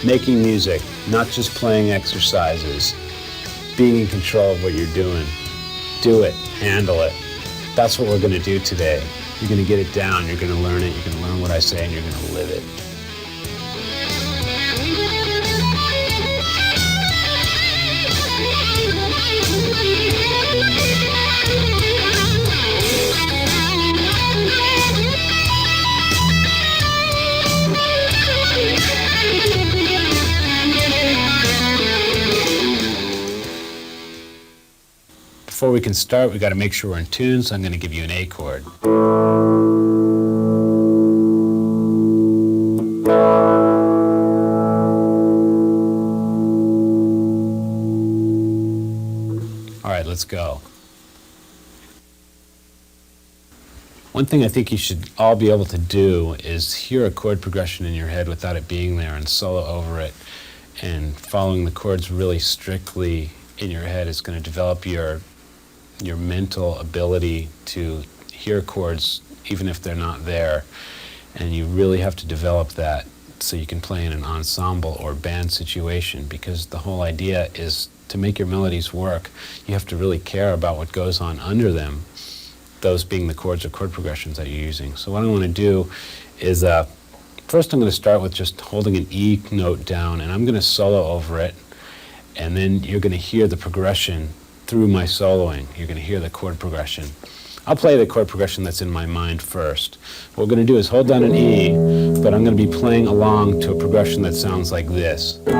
making music, not just playing exercises, being in control of what you're doing. Do it, handle it. That's what we're going to do today. You're going to get it down, you're going to learn it, you're going to learn what I say, and you're going to live it. Before we can start, we got to make sure we're in tune, so I'm going to give you an A chord. All right, let's go. One thing I think you should all be able to do is hear a chord progression in your head without it being there and solo over it. And following the chords really strictly in your head is going to develop your mental ability to hear chords even if they're not there. And you really have to develop that so you can play in an ensemble or band situation, because the whole idea is to make your melodies work, you have to really care about what goes on under them, those being the chords or chord progressions that you're using. So what I want to do is, first I'm going to start with just holding an E note down, and I'm going to solo over it, and then you're going to hear the progression through my soloing. You're going to hear the chord progression. I'll play the chord progression that's in my mind first. What we're going to do is hold down an E, but I'm going to be playing along to a progression that sounds like this. I'm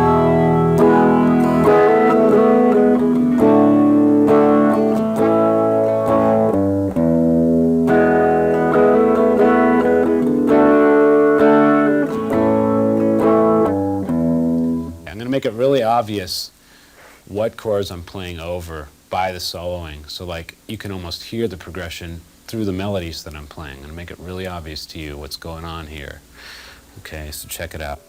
going to make it really obvious what chords I'm playing over by the soloing. So like you can almost hear the progression through the melodies that I'm playing, and make it really obvious to you what's going on here. Okay, so check it out.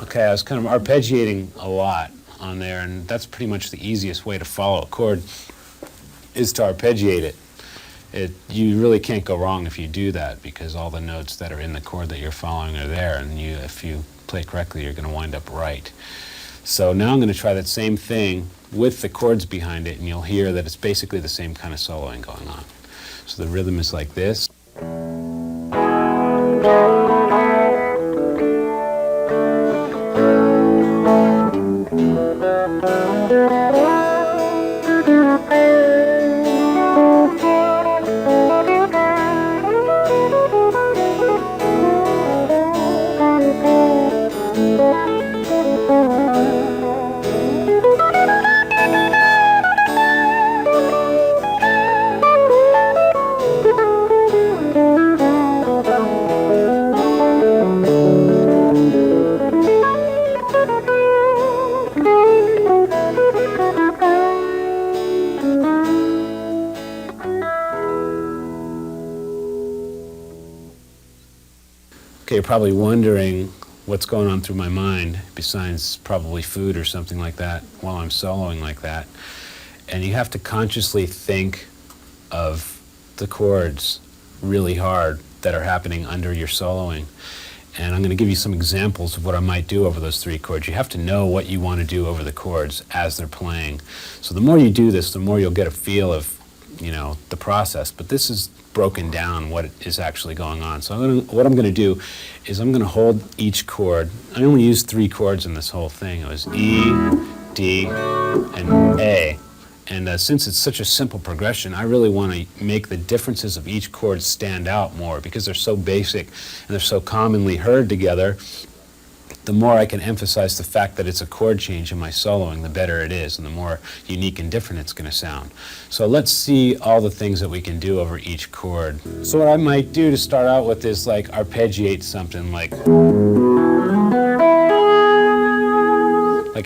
Okay, I was kind of arpeggiating a lot on there, and that's pretty much the easiest way to follow a chord, is to arpeggiate it. You really can't go wrong if you do that, because all the notes that are in the chord that you're following are there, and if you play correctly, you're going to wind up right. So now I'm going to try that same thing with the chords behind it, and you'll hear that it's basically the same kind of soloing going on. So the rhythm is like this. Okay, you're probably wondering what's going on through my mind, besides probably food or something like that, while I'm soloing like that. And you have to consciously think of the chords really hard that are happening under your soloing. And I'm going to give you some examples of what I might do over those three chords. You have to know what you want to do over the chords as they're playing. So the more you do this, the more you'll get a feel of, the process. But this is broken down what is actually going on. So what I'm going to do is I'm going to hold each chord. I only used three chords in this whole thing. It was E, D, and A. And since it's such a simple progression, I really want to make the differences of each chord stand out more, because they're so basic and they're so commonly heard together. the more I can emphasize the fact that it's a chord change in my soloing, the better it is, and the more unique and different it's going to sound. So let's see all the things that we can do over each chord. So what I might do to start out with is like arpeggiate something like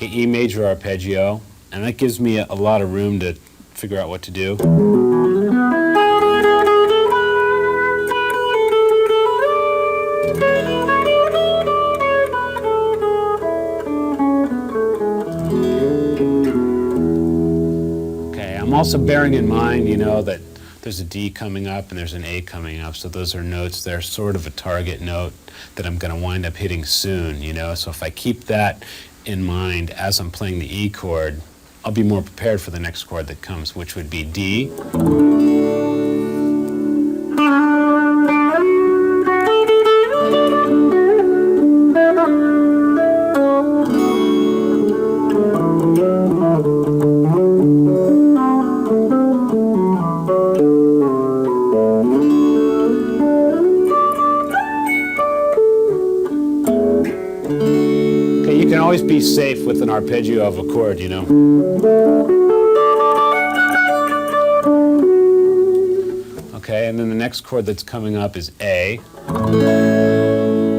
an E major arpeggio, and that gives me a lot of room to figure out what to do. I'm also bearing in mind, you know, that there's a D coming up and there's an A coming up, so those are notes that are sort of a target note that I'm going to wind up hitting soon, you know. So if I keep that in mind as I'm playing the E chord, I'll be more prepared for the next chord that comes, which would be D. Always be safe with an arpeggio of a chord, you know. Okay, and then the next chord that's coming up is A.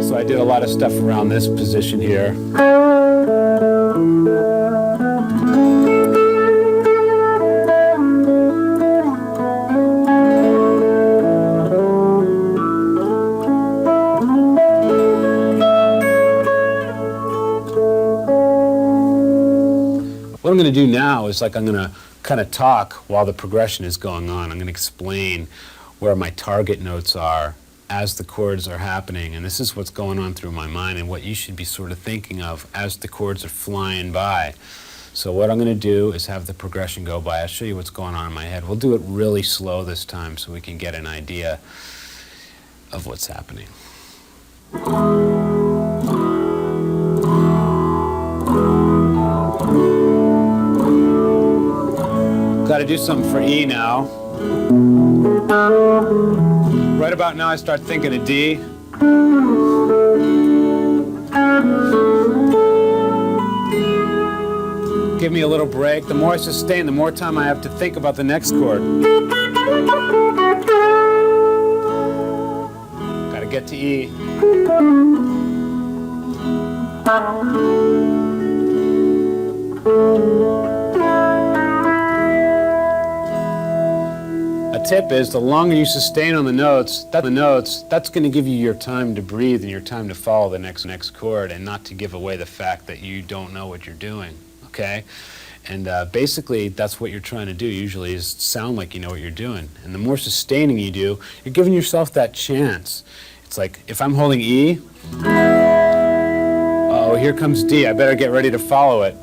So I did a lot of stuff around this position here. What I'm going to do now is I'm going to kind of talk while the progression is going on. I'm going to explain where my target notes are as the chords are happening, and this is what's going on through my mind and what you should be sort of thinking of as the chords are flying by. So what I'm going to do is have the progression go by. I'll show you what's going on in my head. We'll do it really slow this time so we can get an idea of what's happening. Got to do something for E now. Right about now I start thinking of D. Give me a little break. The more I sustain, the more time I have to think about the next chord. Got to get to E. A tip is the longer you sustain on the notes, that's going to give you your time to breathe and your time to follow the next chord, and not to give away the fact that you don't know what you're doing, okay? And basically that's what you're trying to do usually, is sound like you know what you're doing. And the more sustaining you do, you're giving yourself that chance. It's like if I'm holding E, oh, here comes D, I better get ready to follow it.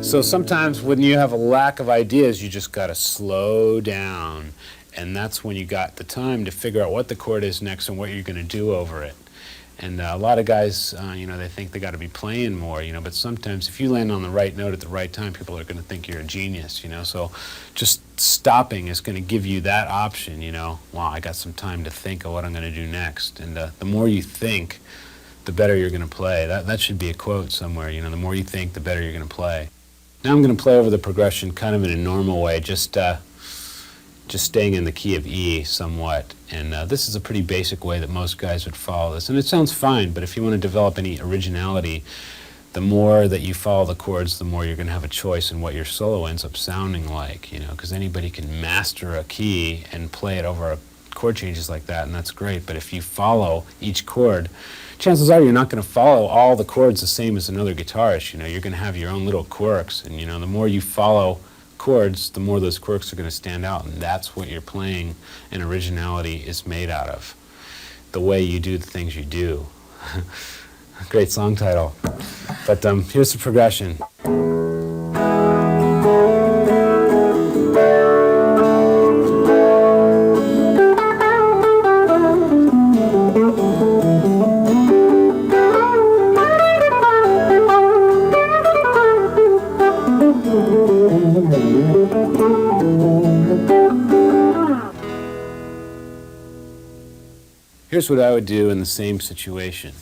So sometimes when you have a lack of ideas, you just got to slow down, and that's when you got the time to figure out what the chord is next and what you're going to do over it. And a lot of guys, you know, they think they got to be playing more, you know, but sometimes if you land on the right note at the right time, people are going to think you're a genius, you know. So just stopping is going to give you that option, you know. Wow, I got some time to think of what I'm going to do next. And the more you think, the better you're going to play. That should be a quote somewhere, you know. The more you think, the better you're going to play. Now I'm going to play over the progression kind of in a normal way, just staying in the key of E somewhat. And this is a pretty basic way that most guys would follow this. And it sounds fine, but if you want to develop any originality, the more that you follow the chords, the more you're going to have a choice in what your solo ends up sounding like, you know, because anybody can master a key and play it over chord changes like that, and that's great. But if you follow each chord, chances are you're not going to follow all the chords the same as another guitarist. You know, you're going to have your own little quirks, and you know, the more you follow chords, the more those quirks are going to stand out, and that's what your playing and originality is made out of. The way you do the things you do. Great song title. But here's the progression. Here's what I would do in the same situation.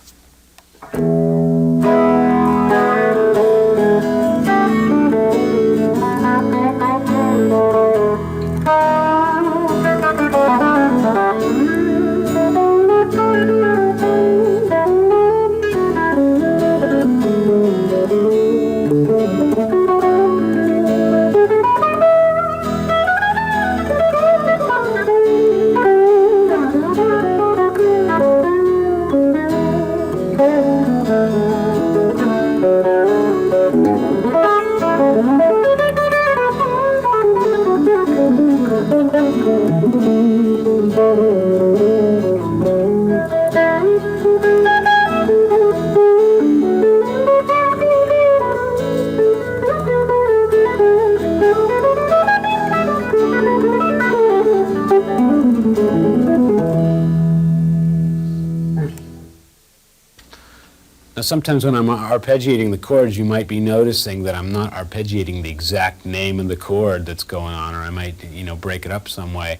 Now, sometimes when I'm arpeggiating the chords, you might be noticing that I'm not arpeggiating the exact name of the chord that's going on, or I might, break it up some way.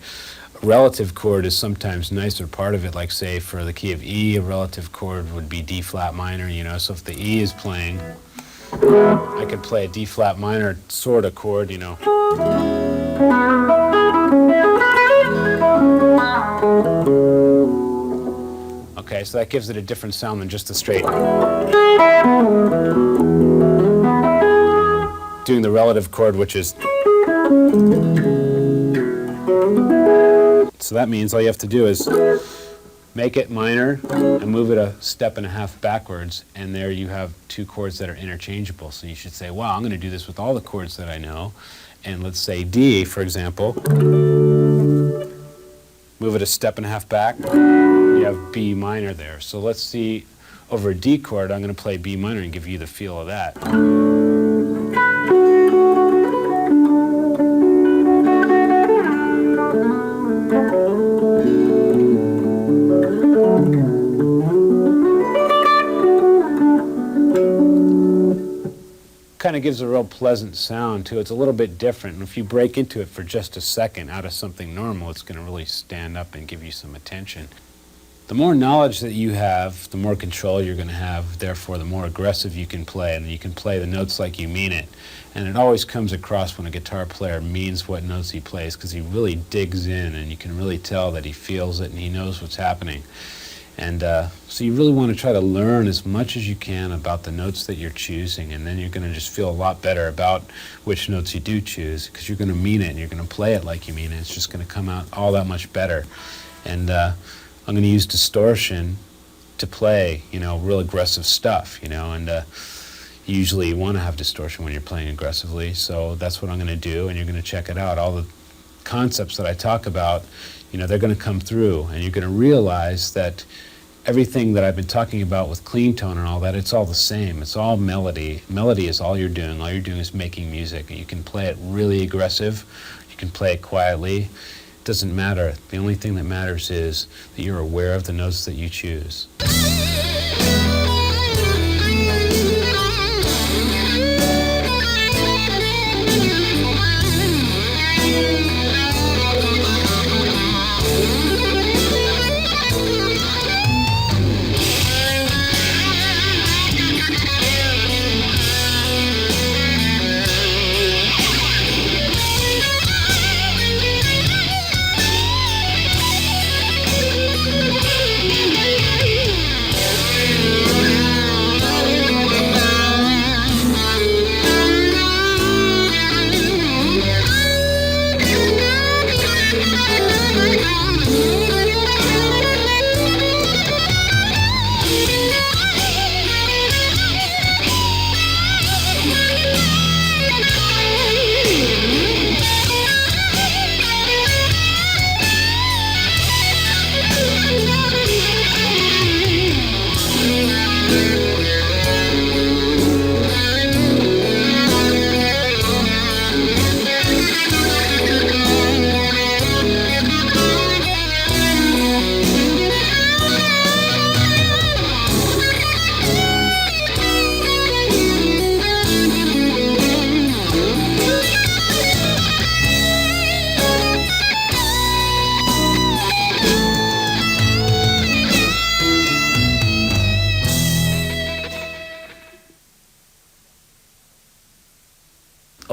A relative chord is sometimes nicer part of it, like say for the key of E, a relative chord would be D flat minor, so if the E is playing, I could play a D flat minor sort of chord, Okay, so that gives it a different sound than just a straight. Doing the relative chord, which is. So that means all you have to do is make it minor and move it a step and a half backwards, and there you have two chords that are interchangeable. So you should say, wow, I'm going to do this with all the chords that I know. And let's say D, for example. Move it a step and a half back. You have B minor there. So let's see, over a D chord, I'm going to play B minor and give you the feel of that. Kind of gives a real pleasant sound too. It's a little bit different, and if you break into it for just a second out of something normal, it's going to really stand up and give you some attention. The more knowledge that you have, the more control you're going to have, therefore the more aggressive you can play, and you can play the notes like you mean it. And it always comes across when a guitar player means what notes he plays, because he really digs in, and you can really tell that he feels it and he knows what's happening. And so you really want to try to learn as much as you can about the notes that you're choosing, and then you're going to just feel a lot better about which notes you do choose, because you're going to mean it and you're going to play it like you mean it. It's just going to come out all that much better. And I'm going to use distortion to play, real aggressive stuff, and usually you want to have distortion when you're playing aggressively, so that's what I'm going to do, and you're going to check it out. All the concepts that I talk about, they're going to come through, and you're going to realize that everything that I've been talking about with clean tone and all that, it's all the same. It's all melody. Melody is all you're doing. All you're doing is making music. You can play it really aggressive. You can play it quietly. It doesn't matter. The only thing that matters is that you're aware of the notes that you choose.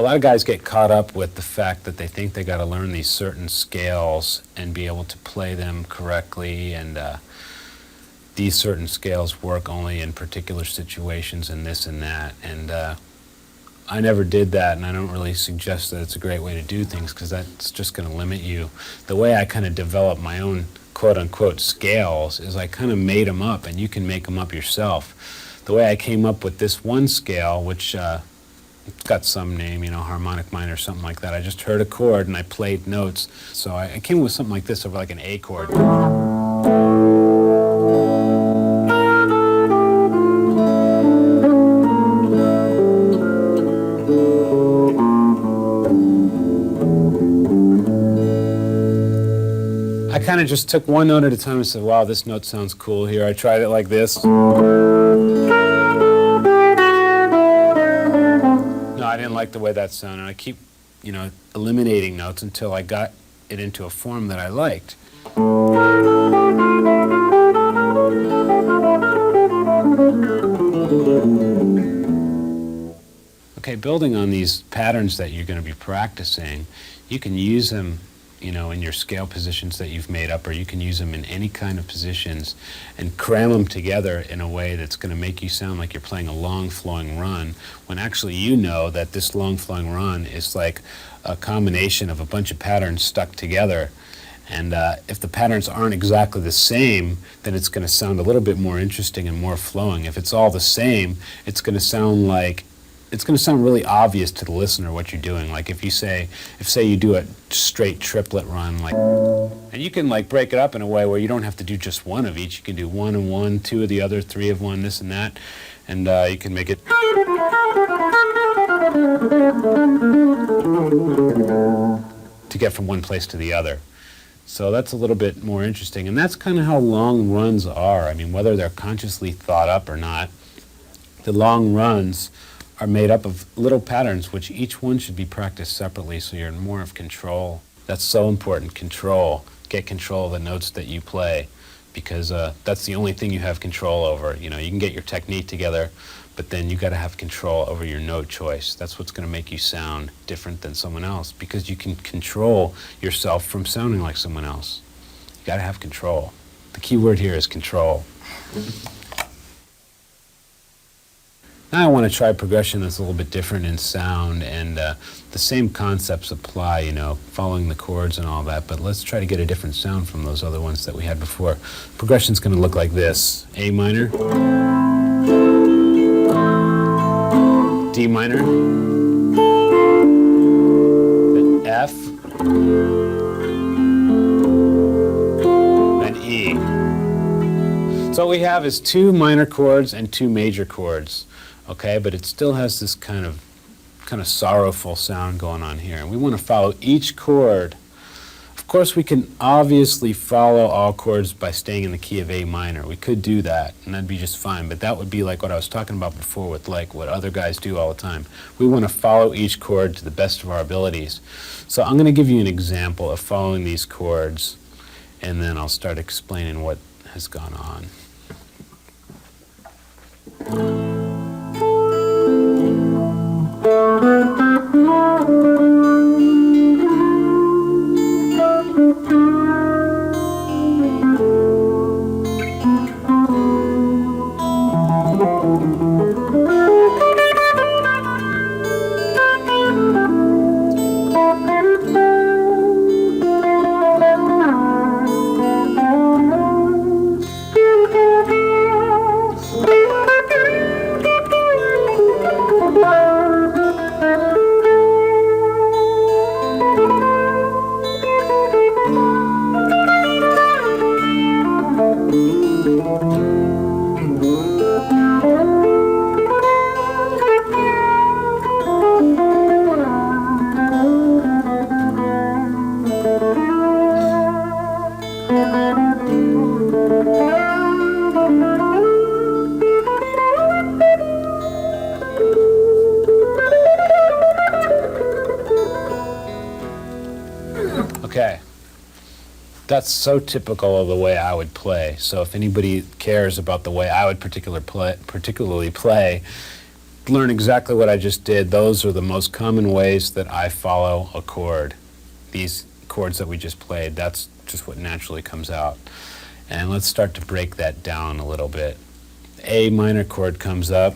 lot of guys get caught up with the fact that they think they got to learn these certain scales and be able to play them correctly, and these certain scales work only in particular situations and this and that. And I never did that, and I don't really suggest that it's a great way to do things, because that's just going to limit you. The way I kind of developed my own quote-unquote scales is I kind of made them up, and you can make them up yourself. The way I came up with this one scale, which it's got some name, you know, harmonic minor or something like that. I just heard a chord and I played notes. So I came up with something like this over like an A chord. I kind of just took one note at a time and said, wow, this note sounds cool here. I tried it like this. I didn't like the way that sounded. I keep, you know, eliminating notes until I got it into a form that I liked. Okay, building on these patterns that you're going to be practicing, you can use them, you know, in your scale positions that you've made up, or you can use them in any kind of positions and cram them together in a way that's going to make you sound like you're playing a long flowing run, when actually you know that this long flowing run is like a combination of a bunch of patterns stuck together. And if the patterns aren't exactly the same, then it's going to sound a little bit more interesting and more flowing. If it's all the same, it's going to sound like, it's going to sound really obvious to the listener what you're doing. Like if say you do a straight triplet run, like, and you can like break it up in a way where you don't have to do just one of each. You can do one and one, two of the other, three of one, this and that, and you can make it to get from one place to the other. So that's a little bit more interesting, and that's kind of how long runs are. I mean, whether they're consciously thought up or not, the long runs are made up of little patterns, which each one should be practiced separately, so you're in more of control. That's so important, control. Get control of the notes that you play, because that's the only thing you have control over. You know, you can get your technique together, but then you got to have control over your note choice. That's what's going to make you sound different than someone else, because you can control yourself from sounding like someone else. You got to have control. The key word here is control. Now I want to try progression that's a little bit different in sound, and the same concepts apply, you know, following the chords and all that, but let's try to get a different sound from those other ones that we had before. Progression's going to look like this: A minor, D minor, F, and E. So what we have is two minor chords and two major chords. Okay, but it still has this kind of sorrowful sound going on here. And we want to follow each chord. Of course, we can obviously follow all chords by staying in the key of A minor. We could do that, and that'd be just fine. But that would be like what I was talking about before with like what other guys do all the time. We want to follow each chord to the best of our abilities. So I'm going to give you an example of following these chords, and then I'll start explaining what has gone on. Okay, that's so typical of the way I would play. So if anybody cares about the way I would particularly play, learn exactly what I just did, those are the most common ways that I follow a chord. These chords that we just played, that's just what naturally comes out. And let's start to break that down a little bit. A minor chord comes up.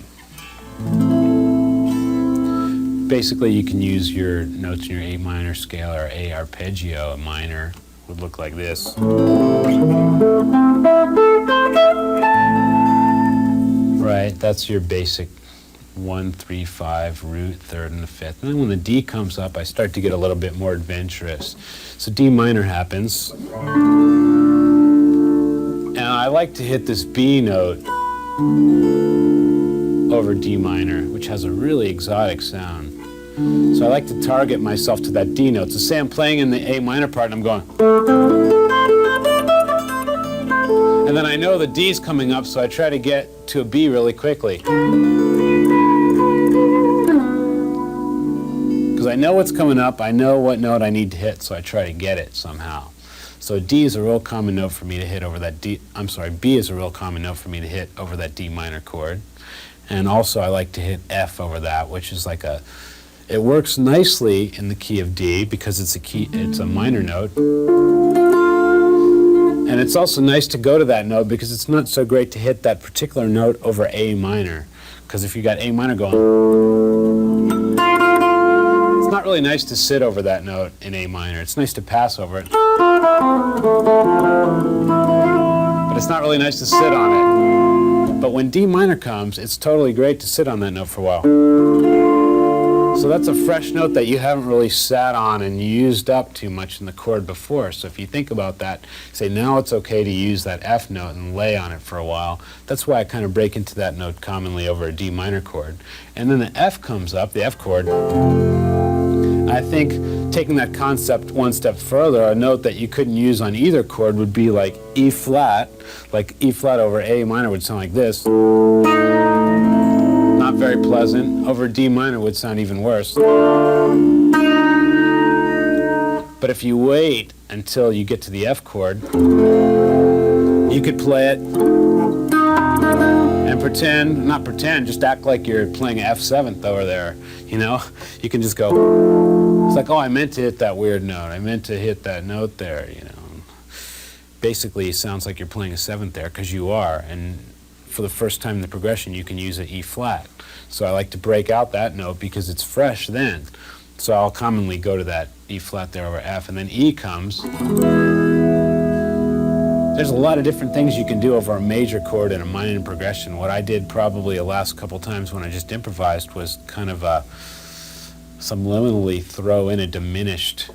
Basically, you can use your notes in your A minor scale, or A arpeggio, a minor, would look like this. Right, that's your basic 1, 3, 5, root, third, and the fifth. And then when the D comes up, I start to get a little bit more adventurous. So D minor happens. And I like to hit this B note over D minor, which has a really exotic sound. So I like to target myself to that D note. So say I'm playing in the A minor part and I'm going. And then I know the D's coming up, so I try to get to a B really quickly. Because I know what's coming up, I know what note I need to hit, so I try to get it somehow. So D is a real common note for me to hit over that B is a real common note for me to hit over that D minor chord. And also I like to hit F over that, which is like it works nicely in the key of D because it's a minor note. And it's also nice to go to that note because it's not so great to hit that particular note over A minor. Because if you got A minor going, it's not really nice to sit over that note in A minor. It's nice to pass over it. But it's not really nice to sit on it. But when D minor comes, it's totally great to sit on that note for a while. So that's a fresh note that you haven't really sat on and used up too much in the chord before. So if you think about that, say now it's okay to use that F note and lay on it for a while. That's why I kind of break into that note commonly over a D minor chord. And then the F comes up, the F chord. I think taking that concept one step further, a note that you couldn't use on either chord would be like E flat. Like E flat over A minor would sound like this. Not very pleasant. Over D minor would sound even worse. But if you wait until you get to the F chord, you could play it and not pretend, just act like you're playing an F7th over there, you know? You can just go, it's like, oh, I meant to hit that weird note. I meant to hit that note there, you know? Basically, it sounds like you're playing a 7th there, because you are, and for the first time in the progression, you can use an E flat. So I like to break out that note because it's fresh then. So I'll commonly go to that E flat there over F, and then E comes. There's a lot of different things you can do over a major chord and a minor progression. What I did probably the last couple times when I just improvised was kind of subliminally throw in a diminished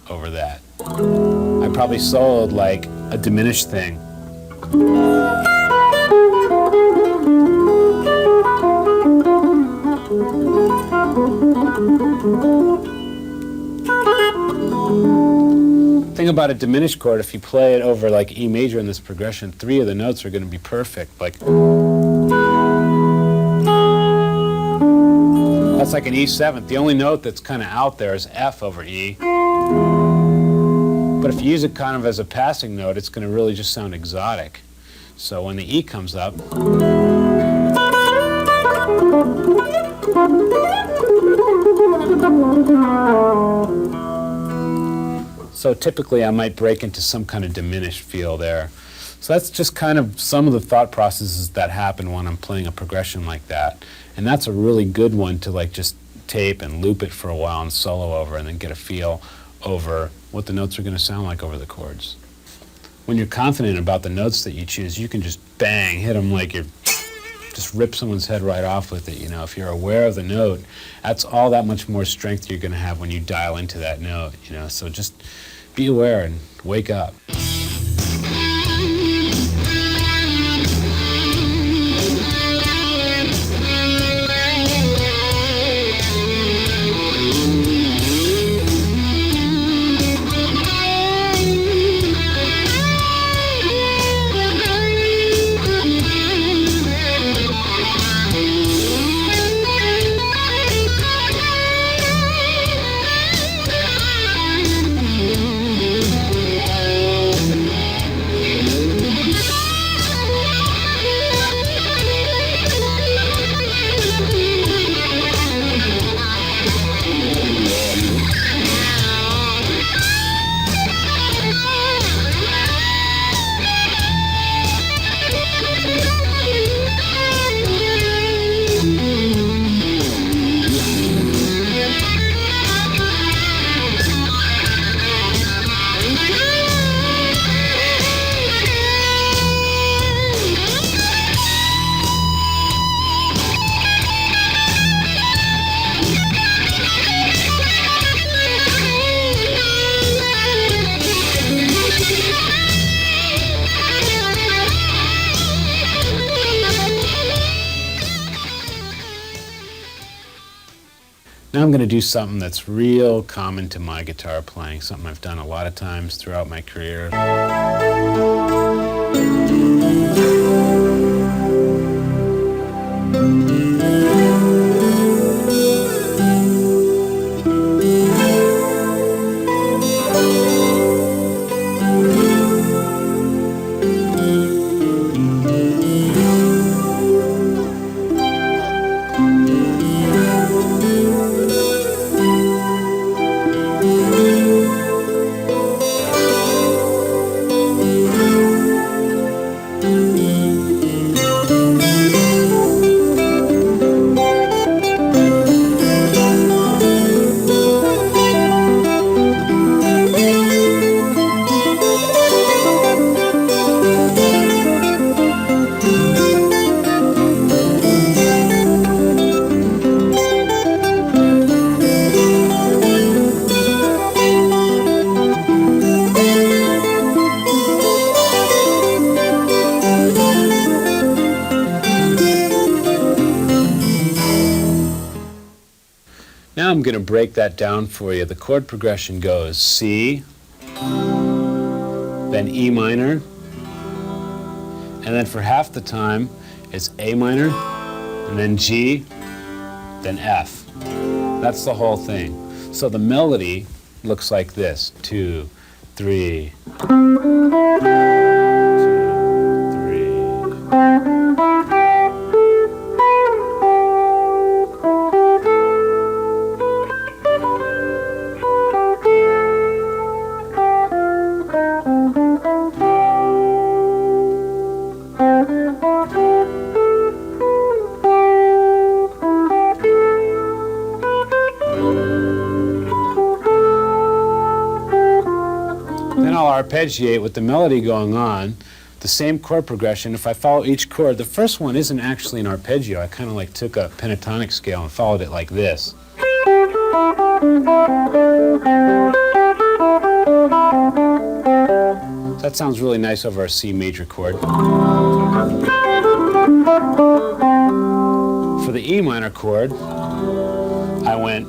over that. I probably soloed like a diminished thing. Thing about a diminished chord, if you play it over like E major in this progression, 3 of the notes are going to be perfect. Like that's like an E7th. The only note that's kind of out there is F over E. But if you use it kind of as a passing note, it's going to really just sound exotic. So when the E comes up, so typically I might break into some kind of diminished feel there. So that's just kind of some of the thought processes that happen when I'm playing a progression like that. And that's a really good one to like just tape and loop it for a while and solo over and then get a feel over what the notes are going to sound like over the chords. When you're confident about the notes that you choose, you can just bang, hit them like you're just rip someone's head right off with it, you know. If you're aware of the note, that's all that much more strength you're going to have when you dial into that note, you know. So just be aware and wake up. Now I'm going to do something that's real common to my guitar playing, something I've done a lot of times throughout my career. Now I'm going to break that down for you. The chord progression goes C, then E minor, and then for half the time it's A minor, and then G, then F. That's the whole thing. So the melody looks like this: 2, 3, 2, 3. Then I'll arpeggiate with the melody going on, the same chord progression. If I follow each chord, the first one isn't actually an arpeggio. I kind of like took a pentatonic scale and followed it like this. That sounds really nice over our C major chord. For the E minor chord, I went.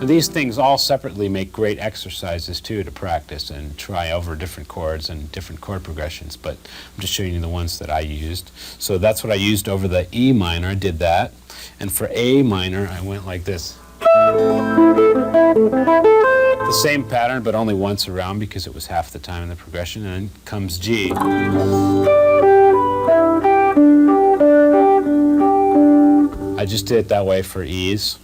And these things all separately make great exercises too to practice and try over different chords and different chord progressions, but I'm just showing you the ones that I used. So that's what I used over the E minor, I did that. And for A minor, I went like this. The same pattern, but only once around because it was half the time in the progression, and then comes G. I just did it that way for E's.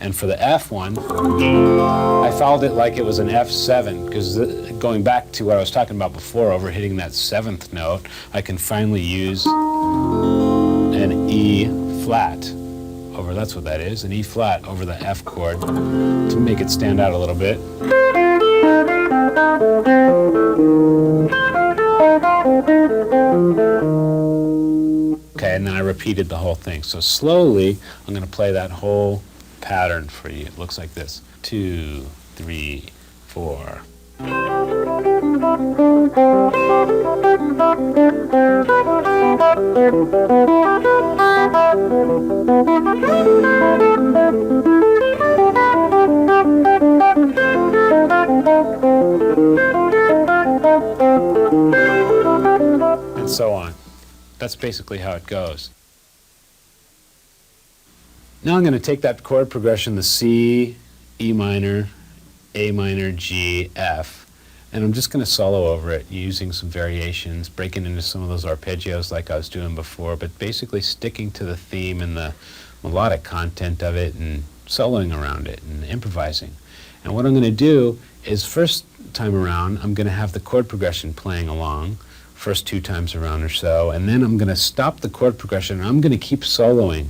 And for the F one, I followed it like it was an F7, because going back to what I was talking about before, over hitting that 7th note, I can finally use an E flat over, that's what that is, an E flat over the F chord to make it stand out a little bit. Okay, and then I repeated the whole thing. So slowly, I'm going to play that whole pattern for you. It looks like this: 2, 3, 4. And so on. That's basically how it goes. Now I'm going to take that chord progression, the C, E minor, A minor, G, F, and I'm just going to solo over it using some variations, breaking into some of those arpeggios like I was doing before, but basically sticking to the theme and the melodic content of it and soloing around it and improvising. And what I'm going to do is, first time around, I'm going to have the chord progression playing along, first 2 times around or so, and then I'm going to stop the chord progression and I'm going to keep soloing.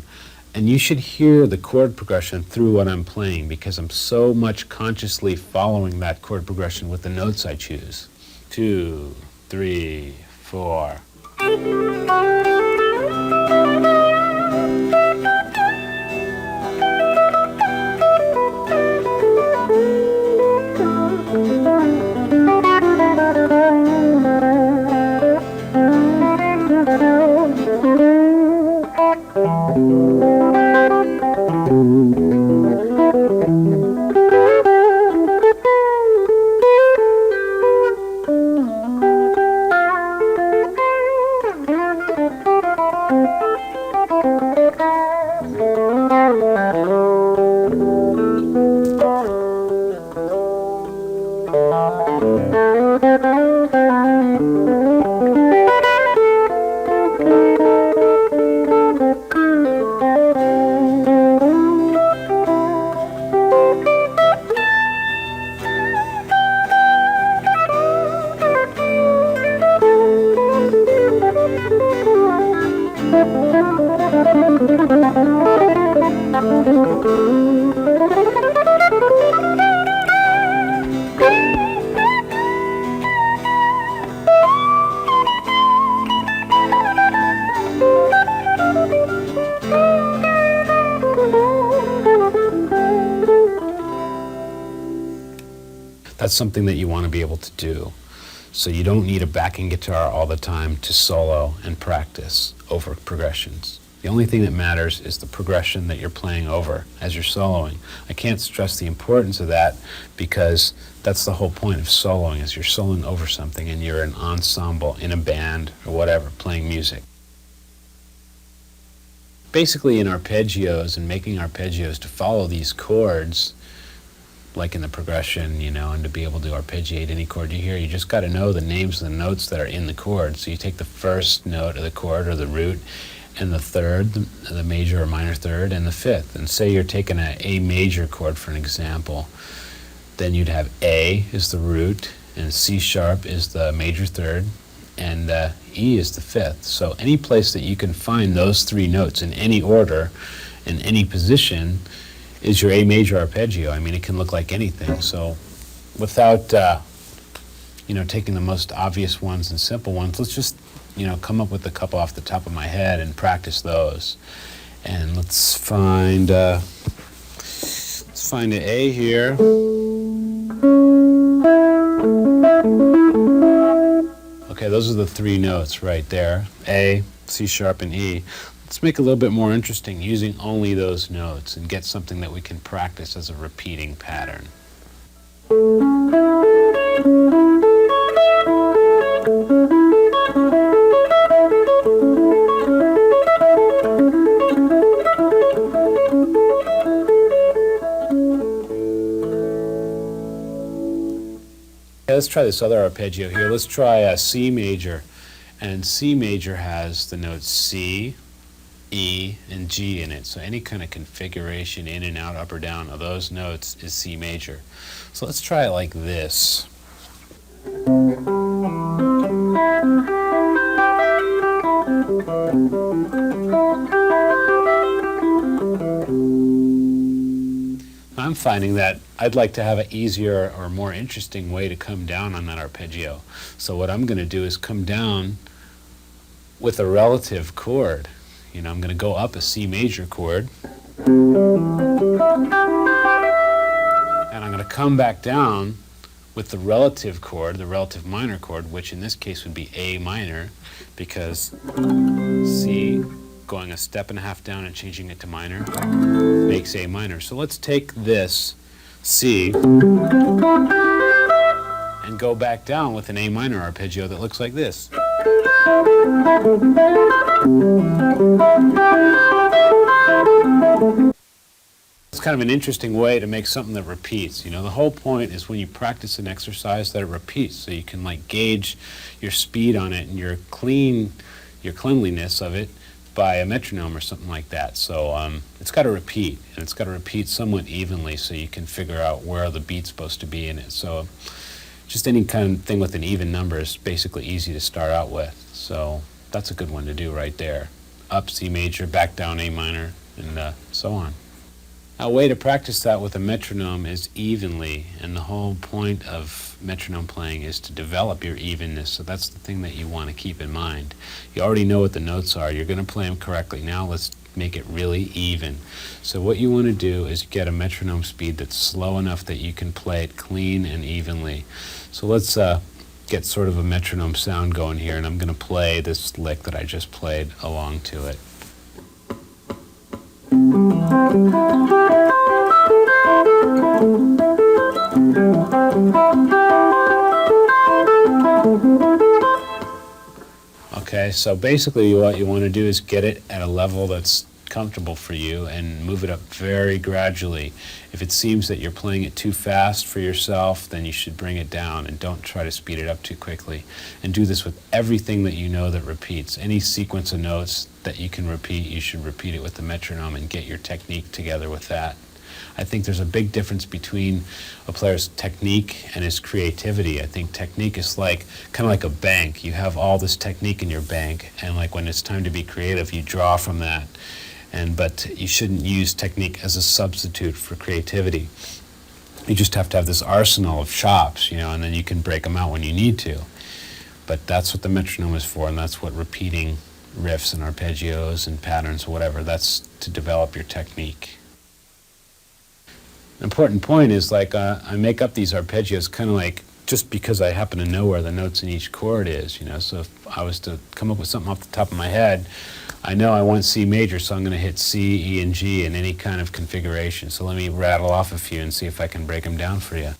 And you should hear the chord progression through what I'm playing because I'm so much consciously following that chord progression with the notes I choose. 2, 3, 4. That's something that you want to be able to do. So you don't need a backing guitar all the time to solo and practice over progressions. The only thing that matters is the progression that you're playing over as you're soloing. I can't stress the importance of that because that's the whole point of soloing, is you're soloing over something and you're an ensemble in a band or whatever playing music. Basically in arpeggios and making arpeggios to follow these chords, like in the progression, you know, and to be able to arpeggiate any chord you hear, you just got to know the names of the notes that are in the chord. So you take the first note of the chord or the root, and the third, the major or minor third, and the fifth. And say you're taking an A major chord for an example, then you'd have A is the root, and C sharp is the major third, and E is the fifth. So any place that you can find those three notes in any order, in any position, is your A major arpeggio. I mean, it can look like anything. So without, you know, taking the most obvious ones and simple ones, let's just, you know, come up with a couple off the top of my head and practice those. And let's find an A here. Okay, those are the three notes right there. A, C sharp, and E. Let's make it a little bit more interesting using only those notes and get something that we can practice as a repeating pattern. Okay, let's try this other arpeggio here. Let's try a C major. And C major has the notes C, E, and G in it. So any kind of configuration in and out, up or down of those notes is C major. So let's try it like this. I'm finding that I'd like to have an easier or more interesting way to come down on that arpeggio. So what I'm going to do is come down with a relative chord. You know, I'm going to go up a C major chord, and I'm going to come back down with the relative chord, the relative minor chord, which in this case would be A minor, because C, going a step and a half down and changing it to minor, makes A minor. So let's take this C and go back down with an A minor arpeggio that looks like this. It's kind of an interesting way to make something that repeats. You know, the whole point is when you practice an exercise that it repeats, so you can like gauge your speed on it and your cleanliness of it by a metronome or something like that. So it's got to repeat, and it's got to repeat somewhat evenly so you can figure out where the beat's supposed to be in it. So just any kind of thing with an even number is basically easy to start out with. So that's a good one to do right there. Up C major, back down A minor, and so on. A way to practice that with a metronome is evenly, and the whole point of metronome playing is to develop your evenness. So that's the thing that you want to keep in mind. You already know what the notes are. You're going to play them correctly. Now let's make it really even. So what you want to do is get a metronome speed that's slow enough that you can play it clean and evenly. So let's get sort of a metronome sound going here, and I'm going to play this lick that I just played along to it. Okay, so basically what you want to do is get it at a level that's comfortable for you and move it up very gradually. If it seems that you're playing it too fast for yourself, then you should bring it down and don't try to speed it up too quickly. And do this with everything that you know that repeats. Any sequence of notes that you can repeat, you should repeat it with the metronome and get your technique together with that. I think there's a big difference between a player's technique and his creativity. I think technique is like kind of like a bank. You have all this technique in your bank, and like when it's time to be creative, you draw from that. But you shouldn't use technique as a substitute for creativity. You just have to have this arsenal of chops, and then you can break them out when you need to. But that's what the metronome is for, and that's what repeating riffs and arpeggios and patterns or whatever, that's to develop your technique. An important point is like I make up these arpeggios kind of like just because I happen to know where the notes in each chord is, So if I was to come up with something off the top of my head, I know I want C major, so I'm going to hit C, E, and G in any kind of configuration. So let me rattle off a few and see if I can break them down for you.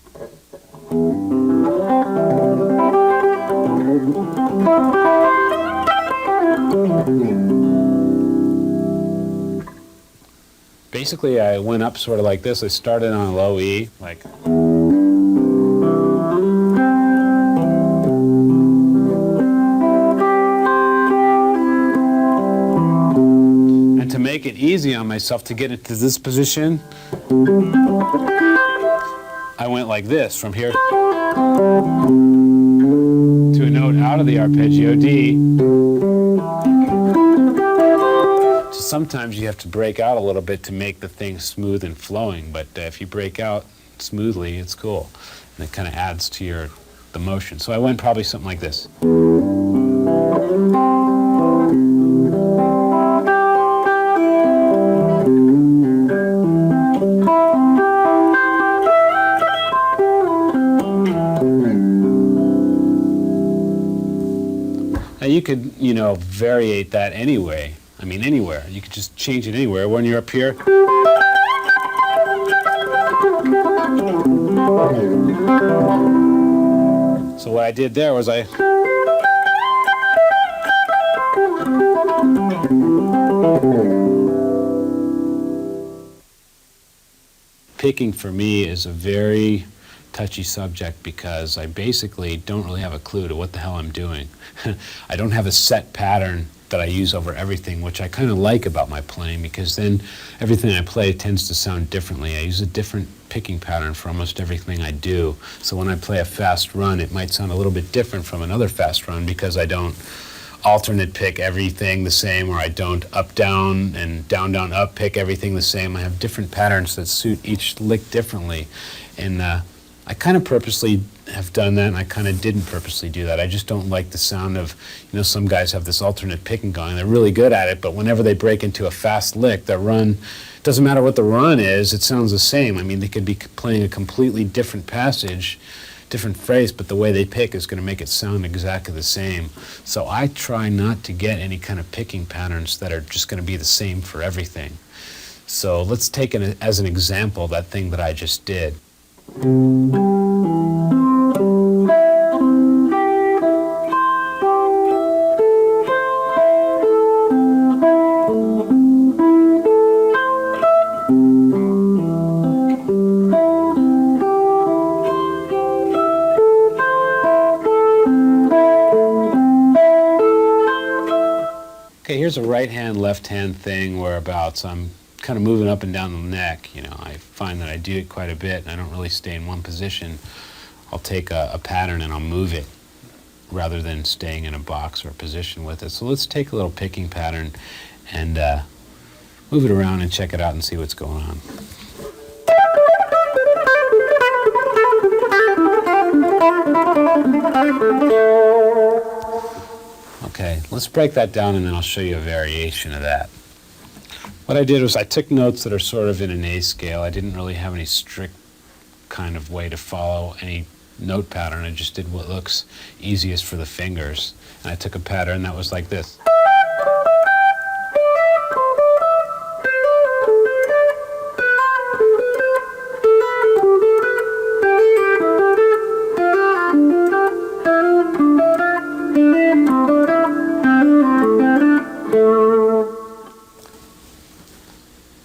Basically, I went up sort of like this. I started on a low E, like. And to make it easy on myself to get into this position, I went like this, from here to a note out of the arpeggio, D. Sometimes you have to break out a little bit to make the thing smooth and flowing, but if you break out smoothly, it's cool. And it kind of adds to the motion. So I went probably something like this. Now you could, variate that anyway. I mean, anywhere. You could just change it anywhere. When you're up here, so what I did there was picking for me is a very touchy subject because I basically don't really have a clue to what the hell I'm doing. I don't have a set pattern that I use over everything, which I kind of like about my playing, because then everything I play tends to sound differently. I use a different picking pattern for almost everything I do. So when I play a fast run, it might sound a little bit different from another fast run because I don't alternate pick everything the same, or I don't up down and down down up pick everything the same. I have different patterns that suit each lick differently, and I kind of purposely have done that, and I kind of didn't purposely do that. I just don't like the sound of, some guys have this alternate picking going. They're really good at it, but whenever they break into a fast lick, their run, doesn't matter what the run is, it sounds the same. I mean, they could be playing a completely different passage, different phrase, but the way they pick is going to make it sound exactly the same. So I try not to get any kind of picking patterns that are just going to be the same for everything. So let's take it as an example, that thing that I just did. Okay, here's a right hand, left hand thing whereabouts. I'm kind of moving up and down the neck. I find that I do it quite a bit, and I don't really stay in one position. I'll take a pattern and I'll move it rather than staying in a box or a position with it. So let's take a little picking pattern and move it around and check it out and see what's going on. Okay, let's break that down and then I'll show you a variation of that. What I did was I took notes that are sort of in an A scale. I didn't really have any strict kind of way to follow any note pattern. I just did what looks easiest for the fingers. And I took a pattern that was like this.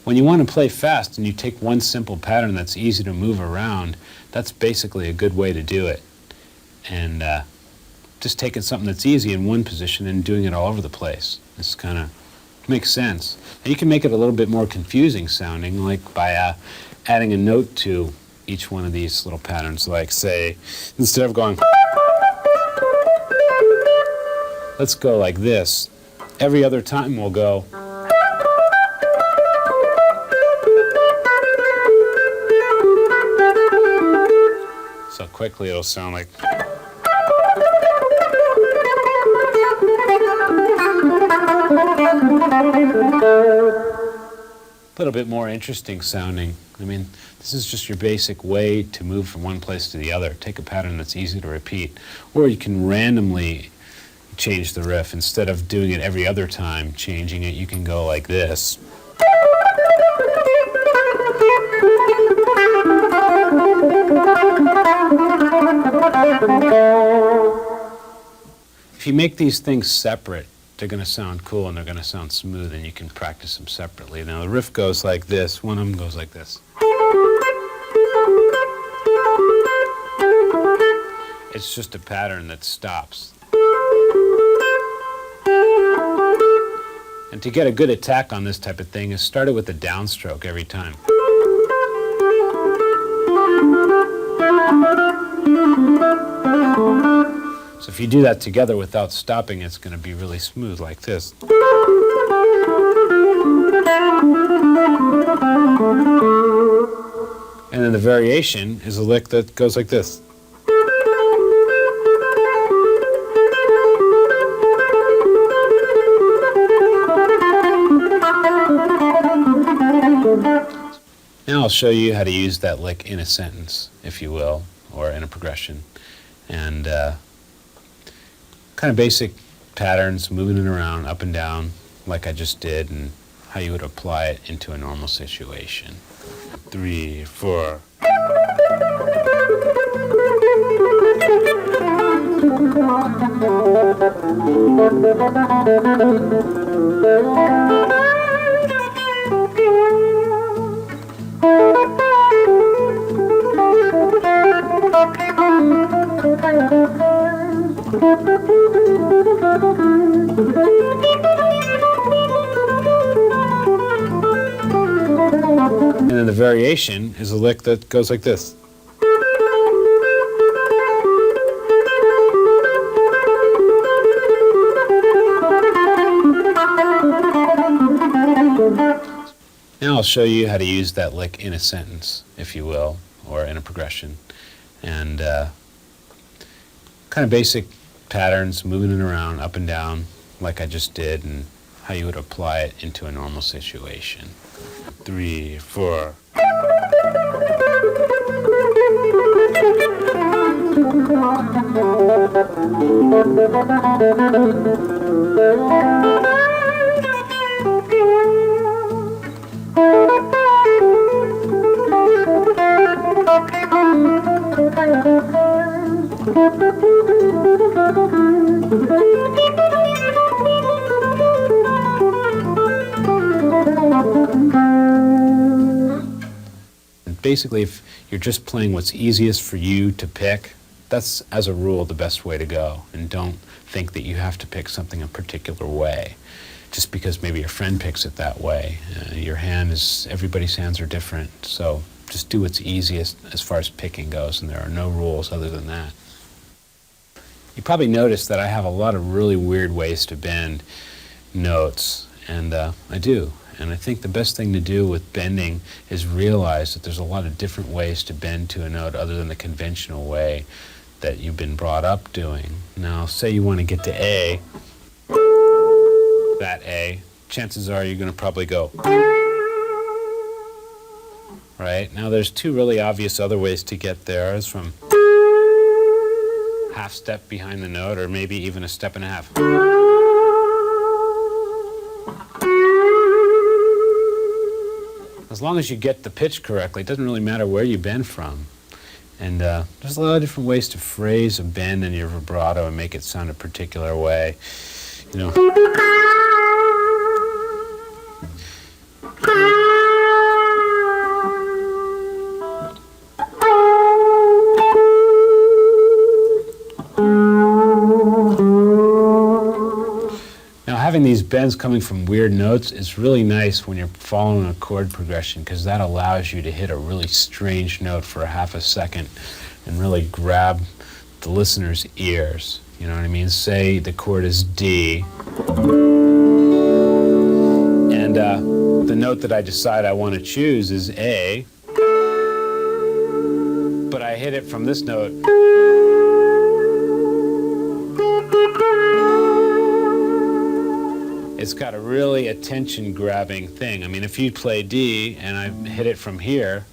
When you want to play fast and you take one simple pattern that's easy to move around, that's basically a good way to do it. And just taking something that's easy in one position and doing it all over the place. This kind of makes sense. And you can make it a little bit more confusing sounding, like by adding a note to each one of these little patterns. Like, say, instead of going, let's go like this. Every other time we'll go. So quickly it'll sound like. A little bit more interesting sounding. I mean, this is just your basic way to move from one place to the other. Take a pattern that's easy to repeat. Or you can randomly change the riff. Instead of doing it every other time, changing it, you can go like this. If you make these things separate, they're going to sound cool and they're going to sound smooth, and you can practice them separately. Now the riff goes like this. One of them goes like this. It's just a pattern that stops. And to get a good attack on this type of thing is start it with a downstroke every time. So if you do that together without stopping, it's going to be really smooth like this. And then the variation is a lick that goes like this. Now I'll show you how to use that lick in a sentence, if you will, or in a progression. And kind of basic patterns, moving it around, up and down, like I just did, and how you would apply it into a normal situation. 3, 4. And then the variation is a lick that goes like this. Now I'll show you how to use that lick in a sentence, if you will, or in a progression. And kind of basic patterns, moving it around, up and down, like I just did, and how you would apply it into a normal situation. 3, 4. Basically, if you're just playing what's easiest for you to pick, that's, as a rule, the best way to go. And don't think that you have to pick something a particular way, just because maybe your friend picks it that way. Everybody's hands are different, so just do what's easiest as far as picking goes, and there are no rules other than that. You probably noticed that I have a lot of really weird ways to bend notes, and I do. And I think the best thing to do with bending is realize that there's a lot of different ways to bend to a note other than the conventional way that you've been brought up doing. Now, say you want to get to A, that A, chances are you're going to probably go. Right? Now, there's two really obvious other ways to get there. It's from half step behind the note, or maybe even a step and a half. As long as you get the pitch correctly, it doesn't really matter where you bend from. And there's a lot of different ways to phrase a bend in your vibrato and make it sound a particular way. You know. these bends coming from weird notes is really nice when you're following a chord progression, because that allows you to hit a really strange note for a half a second and really grab the listener's ears. You know what I mean? Say the chord is D, and the note that I decide I want to choose is A, but I hit it from this note. It's got a really attention-grabbing thing. I mean, if you play D and I hit it from here,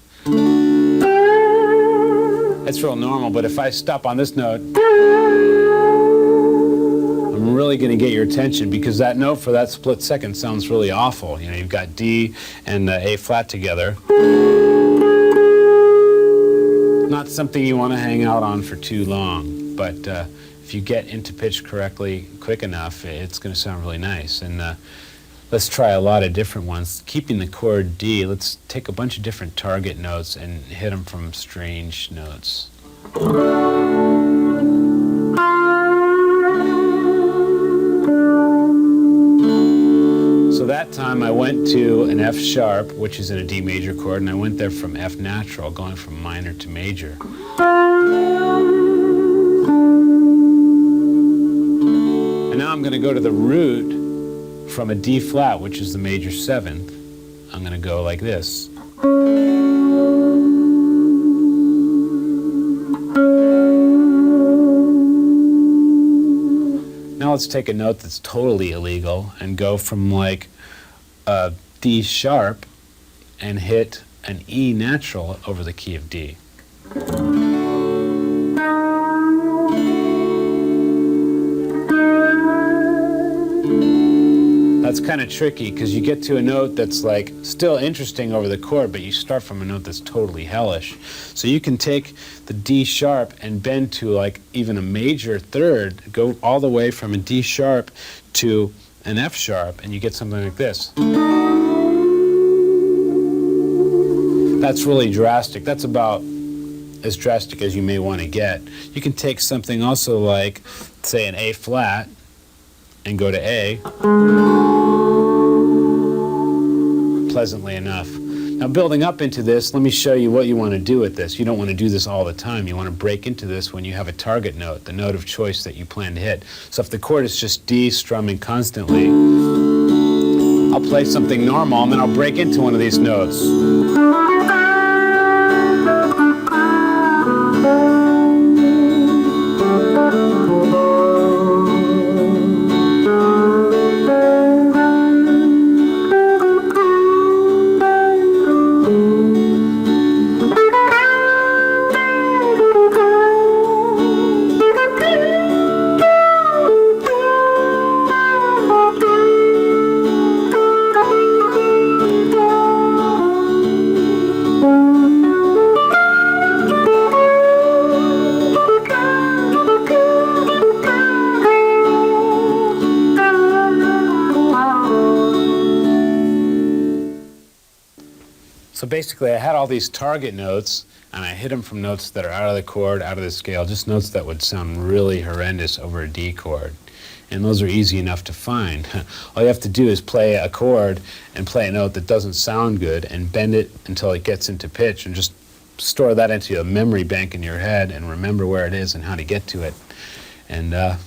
it's real normal, but if I stop on this note, I'm really going to get your attention, because that note for that split second sounds really awful. You know, you've got D and A flat together. Not something you want to hang out on for too long, but if you get into pitch correctly, quick enough, it's going to sound really nice. And let's try a lot of different ones. Keeping the chord D, let's take a bunch of different target notes and hit them from strange notes. So that time I went to an F sharp, which is in a D major chord, and I went there from F natural, going from minor to major. And now I'm going to go to the root from a D flat, which is the major 7th. I'm going to go like this. Now let's take a note that's totally illegal and go from like a D sharp and hit an E natural over the key of D. That's kind of tricky, because you get to a note that's like still interesting over the chord, but you start from a note that's totally hellish. So you can take the D sharp and bend to like even a major third, go all the way from a D sharp to an F sharp, and you get something like this. That's really drastic. That's about as drastic as you may want to get. You can take something also like, say, an A flat and go to A. Pleasantly enough. Now, building up into this, let me show you what you want to do with this. You don't want to do this all the time. You want to break into this when you have a target note, the note of choice that you plan to hit. So if the chord is just D strumming constantly, I'll play something normal and then I'll break into one of these notes. So basically I had all these target notes, and I hit them from notes that are out of the chord, out of the scale, just notes that would sound really horrendous over a D chord. And those are easy enough to find. All you have to do is play a chord and play a note that doesn't sound good and bend it until it gets into pitch, and just store that into a memory bank in your head and remember where it is and how to get to it. And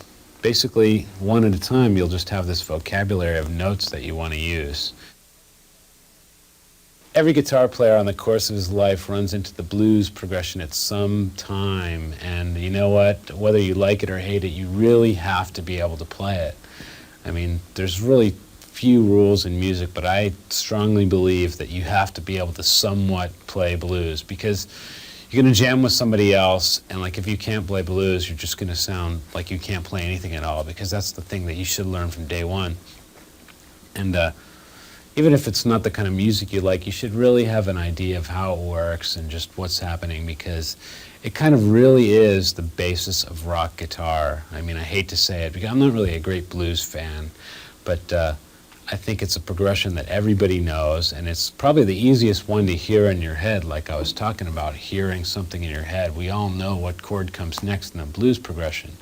basically, one at a time, you'll just have this vocabulary of notes that you want to use. Every guitar player on the course of his life runs into the blues progression at some time, and you know what? Whether you like it or hate it, you really have to be able to play it. I mean, there's really few rules in music, but I strongly believe that you have to be able to somewhat play blues, because you're going to jam with somebody else, and like if you can't play blues, you're just going to sound like you can't play anything at all, because that's the thing that you should learn from day one. And even if it's not the kind of music you like, you should really have an idea of how it works and just what's happening, because it kind of really is the basis of rock guitar. I mean, I hate to say it, because I'm not really a great blues fan, but I think it's a progression that everybody knows, and it's probably the easiest one to hear in your head, like I was talking about, hearing something in your head. We all know what chord comes next in the blues progression.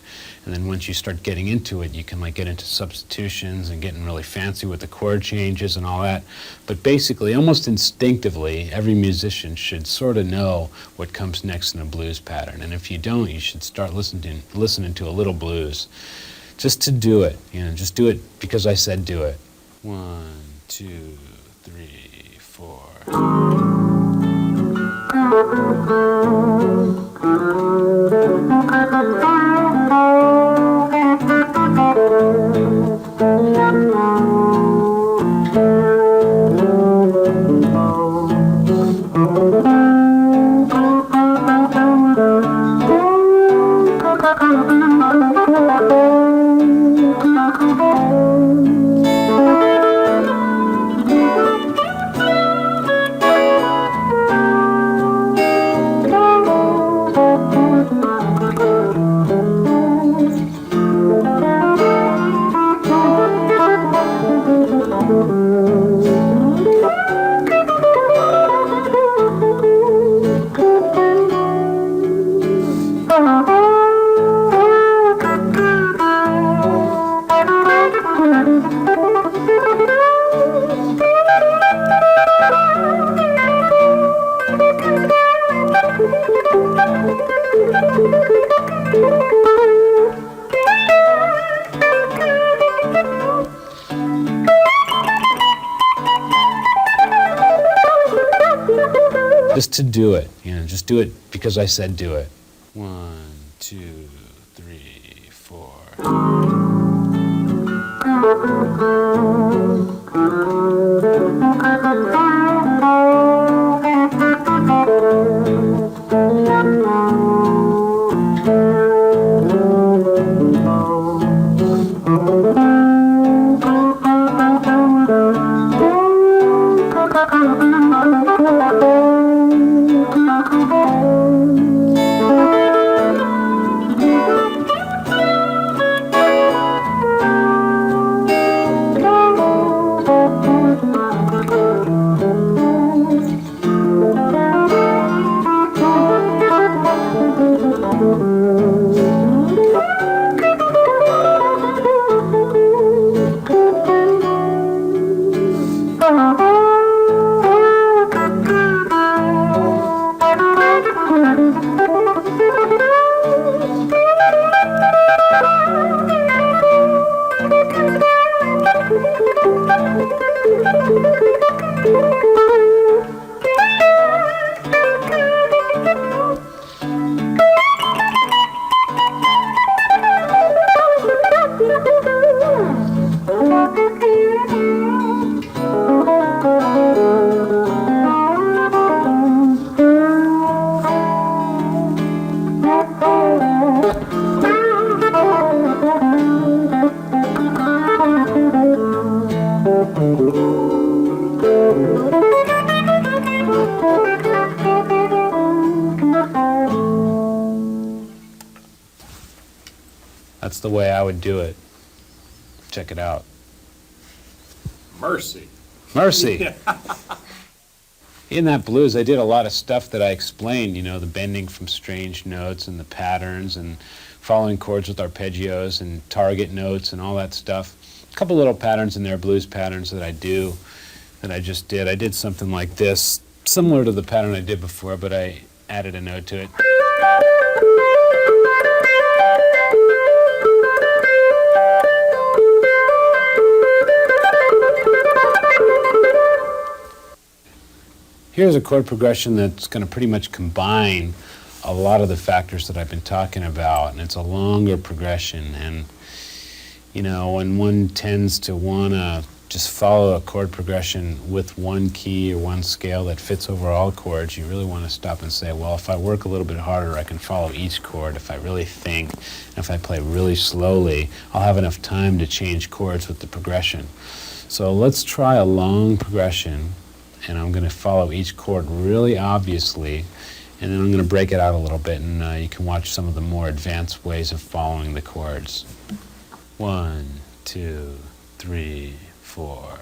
And then once you start getting into it, you can like get into substitutions and getting really fancy with the chord changes and all that. But basically, almost instinctively, every musician should sort of know what comes next in a blues pattern. And if you don't, you should start listening to a little blues. Just to do it, just do it because I said do it. 1, 2, 3, 4. Just to do it, just do it because I said do it. 1, 2, 3, 4. That's the way I would do it. Check it out. Mercy. Mercy. In that blues, I did a lot of stuff that I explained, the bending from strange notes and the patterns and following chords with arpeggios and target notes and all that stuff. A couple little patterns in there, blues patterns that I just did. I did something like this, similar to the pattern I did before, but I added a note to it. Here's a chord progression that's going to pretty much combine a lot of the factors that I've been talking about, and it's a longer progression. And when one tends to want to just follow a chord progression with one key or one scale that fits over all chords, you really want to stop and say, well, if I work a little bit harder, I can follow each chord. If I really think, and if I play really slowly, I'll have enough time to change chords with the progression. So let's try a long progression, and I'm going to follow each chord really obviously, and then I'm going to break it out a little bit, and you can watch some of the more advanced ways of following the chords. 1, 2, 3, 4. 4.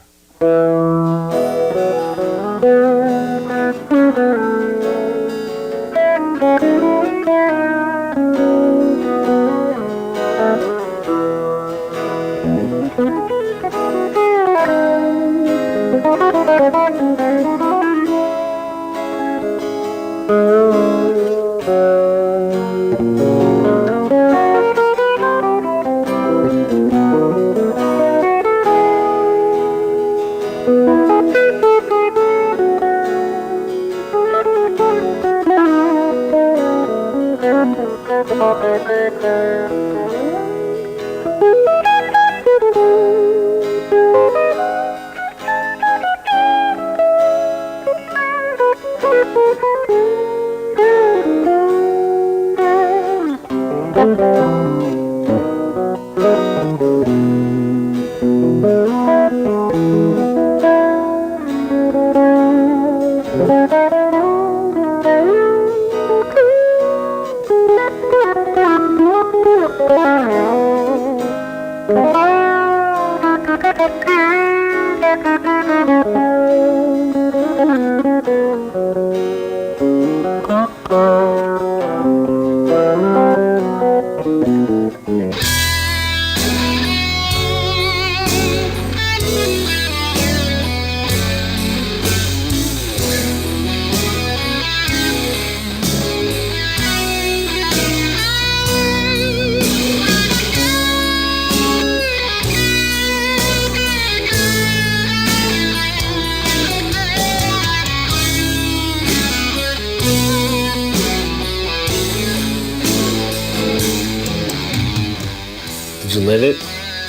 Did you live it?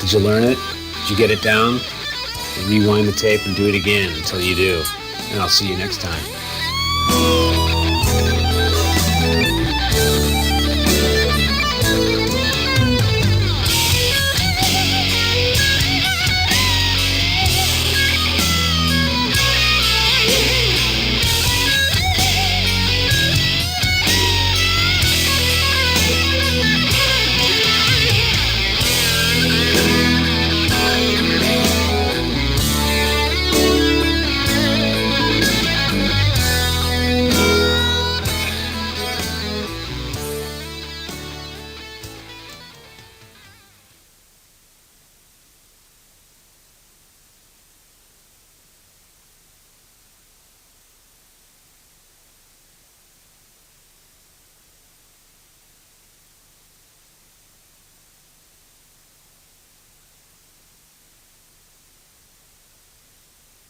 Did you learn it? Did you get it down? Rewind the tape and do it again until you do. And I'll see you next time.